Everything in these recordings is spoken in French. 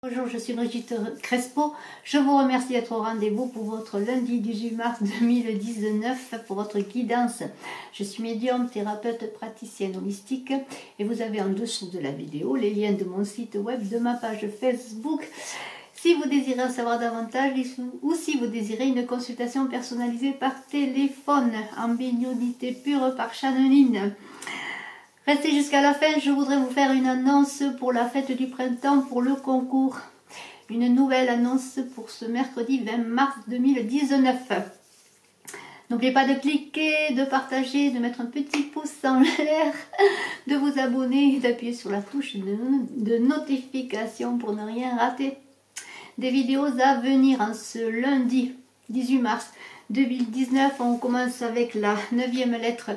Bonjour, je suis Brigitte Crespo. Je vous remercie d'être au rendez-vous pour votre lundi 18 mars 2019 pour votre guidance. Je suis médium, thérapeute, praticienne holistique et vous avez en dessous de la vidéo les liens de mon site web, de ma page Facebook. Si vous désirez en savoir davantage ou si vous désirez une consultation personnalisée par téléphone en bénignité pure par channeline. Restez jusqu'à la fin, je voudrais vous faire une annonce pour la fête du printemps pour le concours. Une nouvelle annonce pour ce mercredi 20 mars 2019. N'oubliez pas de cliquer, de partager, de mettre un petit pouce en l'air, de vous abonner et d'appuyer sur la touche de notification pour ne rien rater. Des vidéos à venir en ce lundi 18 mars 2019. On commence avec la 9e lettre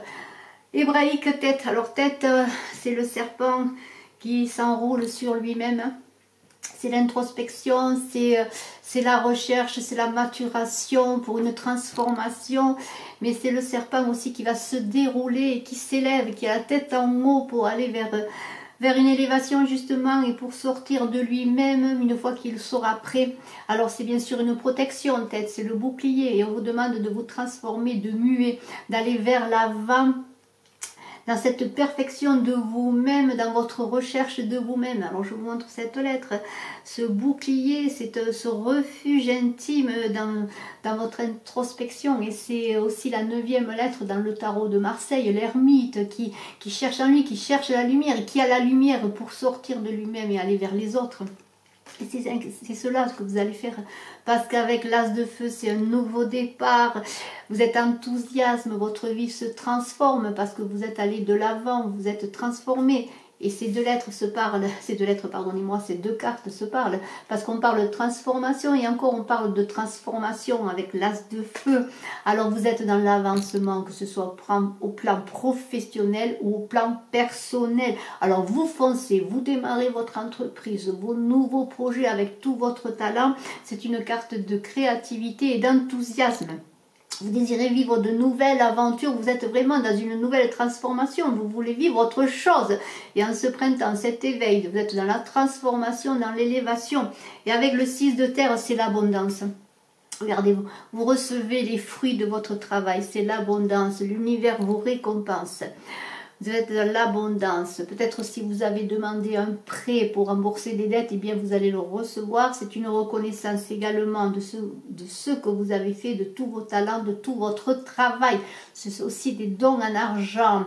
hébraïque, tête. Alors tête, c'est le serpent qui s'enroule sur lui-même. C'est l'introspection, c'est la recherche, c'est la maturation pour une transformation. Mais c'est le serpent aussi qui va se dérouler et qui s'élève, qui a la tête en haut pour aller vers une élévation justement et pour sortir de lui-même une fois qu'il sera prêt. Alors c'est bien sûr une protection tête, c'est le bouclier et on vous demande de vous transformer, de muer, d'aller vers l'avant, dans cette perfection de vous-même, dans votre recherche de vous-même. Alors je vous montre cette lettre, ce bouclier, c'est ce refuge intime dans votre introspection. Et c'est aussi la 9e lettre dans le tarot de Marseille, l'ermite qui cherche en lui, qui cherche la lumière, et qui a la lumière pour sortir de lui-même et aller vers les autres. Et c'est cela que vous allez faire, parce qu'avec l'as de feu, c'est un nouveau départ, vous êtes enthousiasme, votre vie se transforme, parce que vous êtes allé de l'avant, vous êtes transformé, et ces deux lettres se parlent, ces deux cartes se parlent, parce qu'on parle de transformation, et encore on parle de transformation avec l'as de feu. Alors vous êtes dans l'avancement, que ce soit au plan professionnel ou au plan personnel. Alors vous foncez, vous démarrez votre entreprise, vos nouveaux projets avec tout votre talent. C'est une carte de créativité et d'enthousiasme. Vous désirez vivre de nouvelles aventures, vous êtes vraiment dans une nouvelle transformation, vous voulez vivre autre chose. Et en ce printemps, cet éveil, vous êtes dans la transformation, dans l'élévation. Et avec le 6 de terre, c'est l'abondance. Regardez-vous, vous recevez les fruits de votre travail, c'est l'abondance, l'univers vous récompense. Vous êtes dans l'abondance. Peut-être si vous avez demandé un prêt pour rembourser des dettes, eh bien vous allez le recevoir. C'est une reconnaissance également de ce que vous avez fait, de tous vos talents, de tout votre travail. C'est aussi des dons en argent.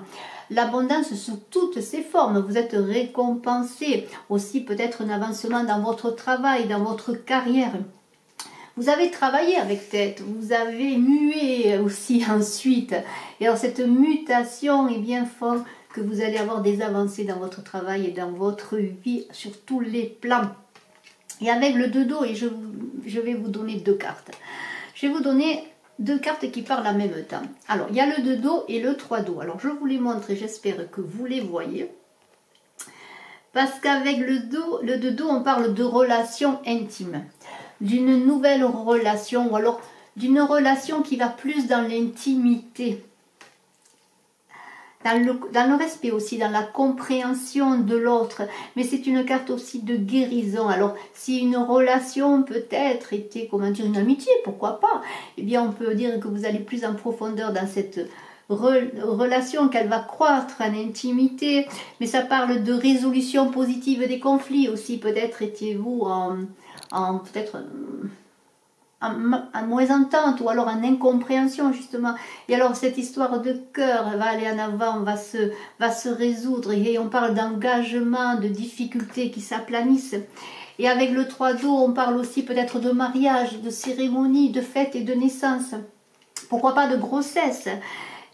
L'abondance sous toutes ses formes. Vous êtes récompensé. Aussi peut-être un avancement dans votre travail, dans votre carrière. Vous avez travaillé avec tête, vous avez mué aussi ensuite. Et alors cette mutation est bien forte que vous allez avoir des avancées dans votre travail et dans votre vie sur tous les plans. Et avec le 2 d'eau, et je vais vous donner deux cartes. Je vais vous donner deux cartes qui parlent en même temps. Alors il y a le 2 d'eau et le 3 d'eau. Alors je vous les montre et j'espère que vous les voyez. Parce qu'avec le 2 d'eau, on parle de relations intimes. D'une nouvelle relation ou alors d'une relation qui va plus dans l'intimité, dans le respect aussi, dans la compréhension de l'autre. Mais c'est une carte aussi de guérison. Alors si une relation peut-être était, comment dire, une amitié, pourquoi pas, eh bien on peut dire que vous allez plus en profondeur dans cette relation, qu'elle va croître en intimité. Mais ça parle de résolution positive des conflits aussi. Peut-être étiez-vous peut-être en mauvaise entente ou alors en incompréhension justement. Et alors cette histoire de cœur va aller en avant, va se résoudre et on parle d'engagement, de difficultés qui s'aplanissent. Et avec le 3 d'eau, on parle aussi peut-être de mariage, de cérémonie, de fête et de naissance. Pourquoi pas de grossesse.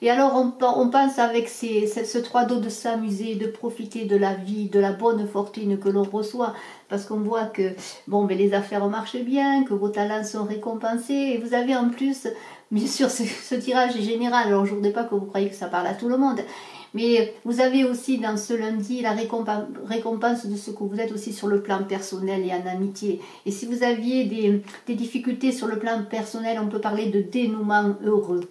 Et alors on pense avec ce 3 d'eau de s'amuser, de profiter de la vie, de la bonne fortune que l'on reçoit. Parce qu'on voit que bon, ben, les affaires marchent bien, que vos talents sont récompensés. Et vous avez en plus, bien sûr ce tirage est général, alors je ne voudrais pas que vous croyiez que ça parle à tout le monde. Mais vous avez aussi dans ce lundi la récompense de ce que vous êtes aussi sur le plan personnel et en amitié. Et si vous aviez des difficultés sur le plan personnel, on peut parler de dénouement heureux.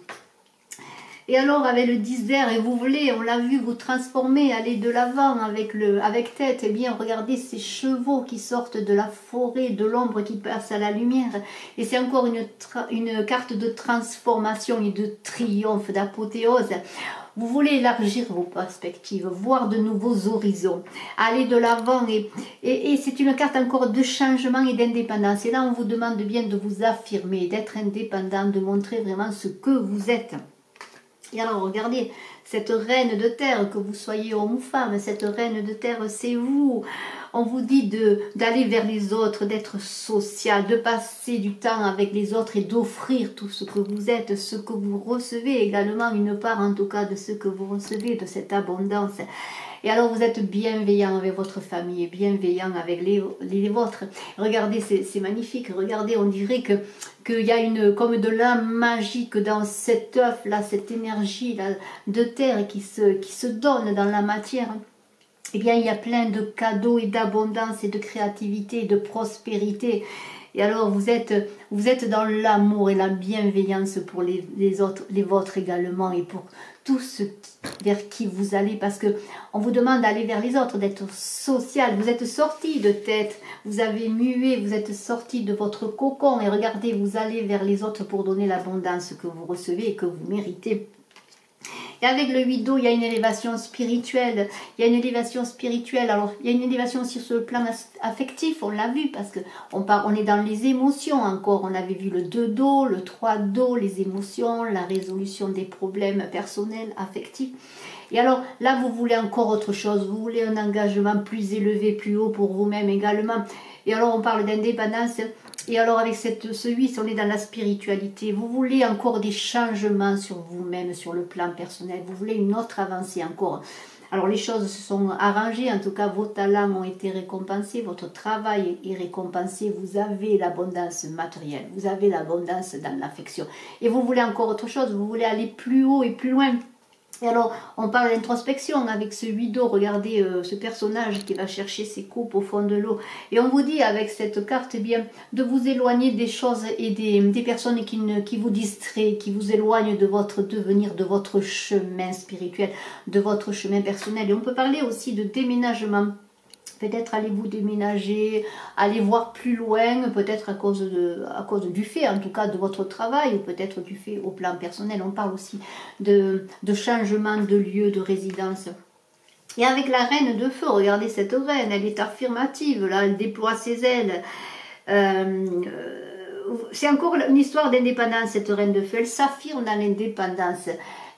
Et alors avec le 10 d'air, et vous voulez, on l'a vu, vous transformer, aller de l'avant avec tête, eh bien regardez ces chevaux qui sortent de la forêt, de l'ombre qui passe à la lumière. Et c'est encore une carte de transformation et de triomphe, d'apothéose. Vous voulez élargir vos perspectives, voir de nouveaux horizons, aller de l'avant. Et c'est une carte encore de changement et d'indépendance. Et là, on vous demande bien de vous affirmer, d'être indépendant, de montrer vraiment ce que vous êtes. Et alors, regardez, cette reine de terre, que vous soyez homme ou femme, cette reine de terre, c'est vous. On vous dit d'aller vers les autres, d'être social, de passer du temps avec les autres et d'offrir tout ce que vous êtes, ce que vous recevez également, une part en tout cas de ce que vous recevez, de cette abondance. Et alors vous êtes bienveillant avec votre famille, bienveillant avec les vôtres. Regardez, c'est magnifique. Regardez, on dirait qu'il y a comme de l'âme magique dans cet œuf là, cette énergie là de terre qui se donne dans la matière. Eh bien, il y a plein de cadeaux et d'abondance et de créativité et de prospérité. Et alors, vous êtes dans l'amour et la bienveillance pour les autres, les vôtres également, et pour tous ceux vers qui vous allez, parce que on vous demande d'aller vers les autres, d'être social. Vous êtes sorti de tête, vous avez mué, vous êtes sorti de votre cocon, et regardez, vous allez vers les autres pour donner l'abondance que vous recevez et que vous méritez. Et avec le 8 d'eau, il y a une élévation spirituelle. Il y a une élévation spirituelle. Alors, il y a une élévation aussi sur le plan affectif, on l'a vu, parce qu'on est dans les émotions encore. On avait vu le 2 d'eau, le 3 d'eau, les émotions, la résolution des problèmes personnels, affectifs. Et alors, là, vous voulez encore autre chose. Vous voulez un engagement plus élevé, plus haut pour vous-même également. Et alors, on parle d'indépendance. Et alors, avec ce 8, on est dans la spiritualité. Vous voulez encore des changements sur vous-même, sur le plan personnel. Vous voulez une autre avancée encore. Alors, les choses se sont arrangées. En tout cas, vos talents ont été récompensés. Votre travail est récompensé. Vous avez l'abondance matérielle. Vous avez l'abondance dans l'affection. Et vous voulez encore autre chose. Vous voulez aller plus haut et plus loin. Et alors, on parle d'introspection avec ce 8 d'eau. Regardez ce personnage qui va chercher ses coupes au fond de l'eau. Et on vous dit avec cette carte, eh bien, de vous éloigner des choses et des personnes qui vous distraient, qui vous éloignent de votre devenir, de votre chemin spirituel, de votre chemin personnel. Et on peut parler aussi de déménagement. Peut-être allez-vous déménager, aller voir plus loin, peut-être à cause du fait, en tout cas, de votre travail, ou peut-être du fait au plan personnel. On parle aussi de changement de lieu de résidence. Et avec la reine de feu, regardez cette reine, elle est affirmative, là, elle déploie ses ailes. C'est encore une histoire d'indépendance, cette reine de feu. Elle s'affirme dans l'indépendance.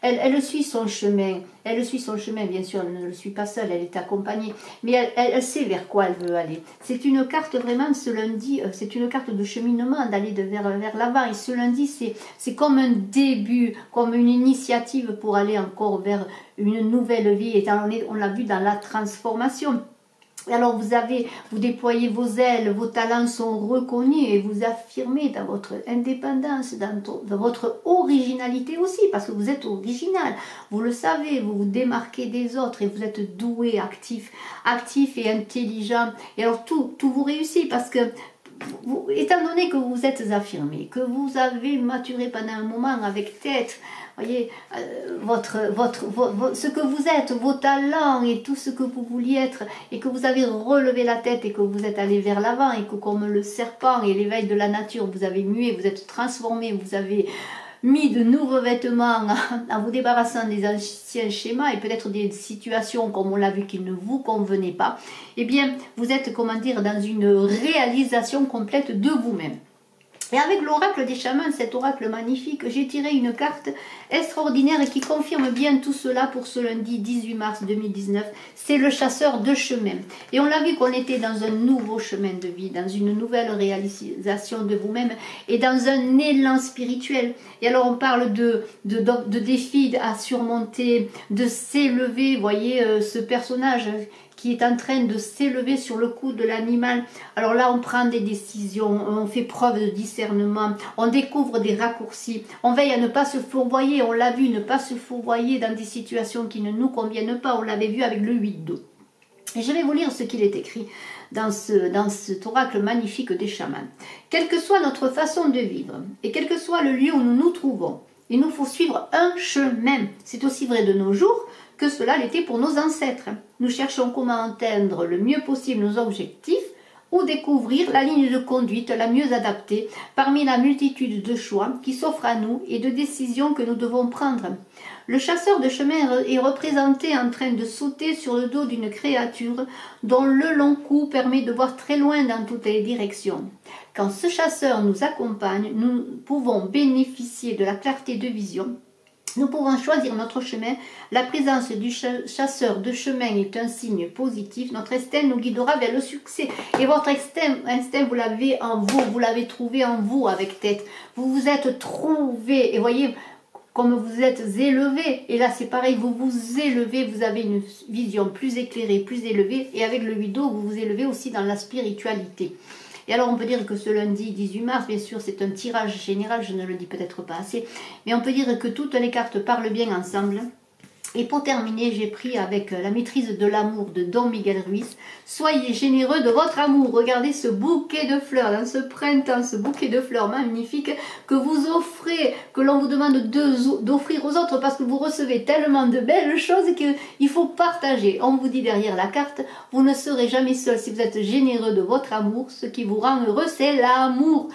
Elle suit son chemin. Elle suit son chemin, bien sûr, elle ne le suit pas seule, elle est accompagnée. Mais elle sait vers quoi elle veut aller. C'est une carte vraiment, ce lundi, c'est une carte de cheminement, d'aller vers l'avant. Et ce lundi, c'est comme un début, comme une initiative pour aller encore vers une nouvelle vie. Et on l'a vu dans la transformation. Et alors vous déployez vos ailes, vos talents sont reconnus et vous affirmez dans votre indépendance, dans votre originalité aussi, parce que vous êtes original, vous le savez, vous vous démarquez des autres et vous êtes doué, actif et intelligent. Et alors tout vous réussit parce que étant donné que vous êtes affirmé, que vous avez maturé pendant un moment avec tête, voyez, ce que vous êtes, vos talents et tout ce que vous vouliez être, et que vous avez relevé la tête et que vous êtes allé vers l'avant, et que comme le serpent et l'éveil de la nature, vous avez mué, vous êtes transformé, vous avez mis de nouveaux vêtements en vous débarrassant des anciens schémas et peut-être des situations comme on l'a vu qui ne vous convenaient pas, eh bien vous êtes, comment dire, dans une réalisation complète de vous-même. Et avec l'oracle des chamans, cet oracle magnifique, j'ai tiré une carte extraordinaire qui confirme bien tout cela pour ce lundi 18 mars 2019. C'est le chasseur de chemin. Et on l'a vu qu'on était dans un nouveau chemin de vie, dans une nouvelle réalisation de vous-même et dans un élan spirituel. Et alors on parle de défis à surmonter, de s'élever. Vous voyez ce personnage qui est en train de s'élever sur le cou de l'animal. Alors là, on prend des décisions, on fait preuve de discernement, on découvre des raccourcis, on veille à ne pas se fourvoyer, on l'a vu, ne pas se fourvoyer dans des situations qui ne nous conviennent pas, on l'avait vu avec le 8 d'eau. Et je vais vous lire ce qu'il est écrit dans cet oracle magnifique des chamans. Quelle que soit notre façon de vivre, et quel que soit le lieu où nous nous trouvons, Il nous faut suivre un chemin. C'est aussi vrai de nos jours que cela l'était pour nos ancêtres. Nous cherchons comment atteindre le mieux possible nos objectifs ou découvrir la ligne de conduite la mieux adaptée parmi la multitude de choix qui s'offrent à nous et de décisions que nous devons prendre. Le chasseur de chemin est représenté en train de sauter sur le dos d'une créature dont le long cou permet de voir très loin dans toutes les directions. Quand ce chasseur nous accompagne, nous pouvons bénéficier de la clarté de vision. Nous pouvons choisir notre chemin. La présence du chasseur de chemin est un signe positif. Notre instinct nous guidera vers le succès. Et votre instinct, vous l'avez en vous. Vous l'avez trouvé en vous avec tête. Vous vous êtes trouvé. Et voyez, comme vous êtes élevé. Et là, c'est pareil. Vous vous élevez. Vous avez une vision plus éclairée, plus élevée. Et avec le 8 d'eau, vous vous élevez aussi dans la spiritualité. Et alors on peut dire que ce lundi 18 mars, bien sûr c'est un tirage général, je ne le dis peut-être pas assez, mais on peut dire que toutes les cartes parlent bien ensemble. Et pour terminer, j'ai pris avec la maîtrise de l'amour de Don Miguel Ruiz. Soyez généreux de votre amour. Regardez ce bouquet de fleurs, dans ce printemps, ce bouquet de fleurs magnifique que vous offrez, que l'on vous demande d'offrir aux autres parce que vous recevez tellement de belles choses qu'il faut partager. On vous dit derrière la carte, vous ne serez jamais seul si vous êtes généreux de votre amour. Ce qui vous rend heureux, c'est l'amour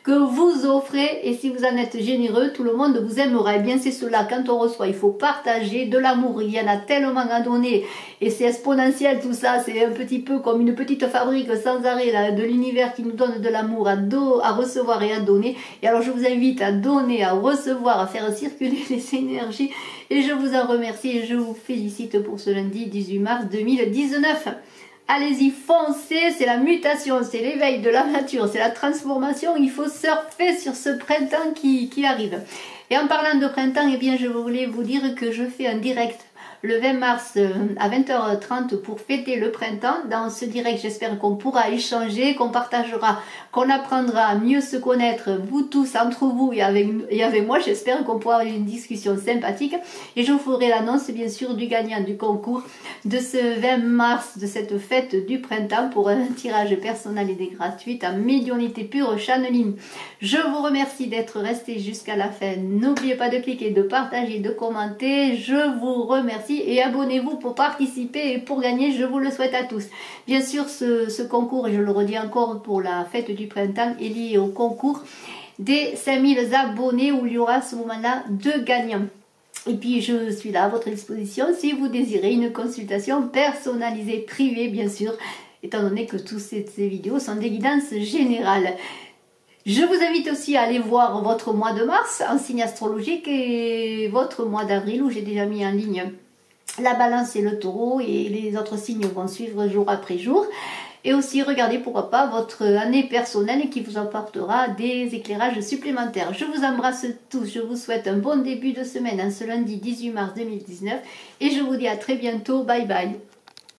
que vous offrez. Et si vous en êtes généreux, tout le monde vous aimera. Et bien c'est cela, quand on reçoit, il faut partager de l'amour. Il y en a tellement à donner et c'est exponentiel tout ça. C'est un petit peu comme une petite fabrique sans arrêt là, de l'univers qui nous donne de l'amour à recevoir et à donner. Et alors je vous invite à donner, à recevoir, à faire circuler les énergies. Et je vous en remercie et je vous félicite pour ce lundi 18 mars 2019. Allez-y, foncez, c'est la mutation, c'est l'éveil de la nature, c'est la transformation. Il faut surfer sur ce printemps qui arrive. Et en parlant de printemps, eh bien, je voulais vous dire que je fais un direct le 20 mars à 20h30 pour fêter le printemps. Dans ce direct, j'espère qu'on pourra échanger, qu'on partagera, qu'on apprendra à mieux se connaître, vous tous, entre vous et avec moi. J'espère qu'on pourra avoir une discussion sympathique. Et je vous ferai l'annonce, bien sûr, du gagnant du concours de ce 20 mars, de cette fête du printemps pour un tirage personnalisé gratuit en médiumnité pure channeling. Je vous remercie d'être resté jusqu'à la fin. N'oubliez pas de cliquer, de partager, de commenter. Je vous remercie et abonnez-vous pour participer et pour gagner, je vous le souhaite à tous. Bien sûr, ce concours, et je le redis encore pour la fête du printemps, est lié au concours des 5000 abonnés où il y aura à ce moment-là 2 gagnants. Et puis je suis là à votre disposition si vous désirez une consultation personnalisée, privée bien sûr, étant donné que toutes ces vidéos sont des guidances générales. Je vous invite aussi à aller voir votre mois de mars en signe astrologique et votre mois d'avril où j'ai déjà mis en ligne la balance et le taureau et les autres signes vont suivre jour après jour. Et aussi regardez pourquoi pas votre année personnelle qui vous apportera des éclairages supplémentaires. Je vous embrasse tous, je vous souhaite un bon début de semaine en ce lundi 18 mars 2019 et je vous dis à très bientôt, bye bye.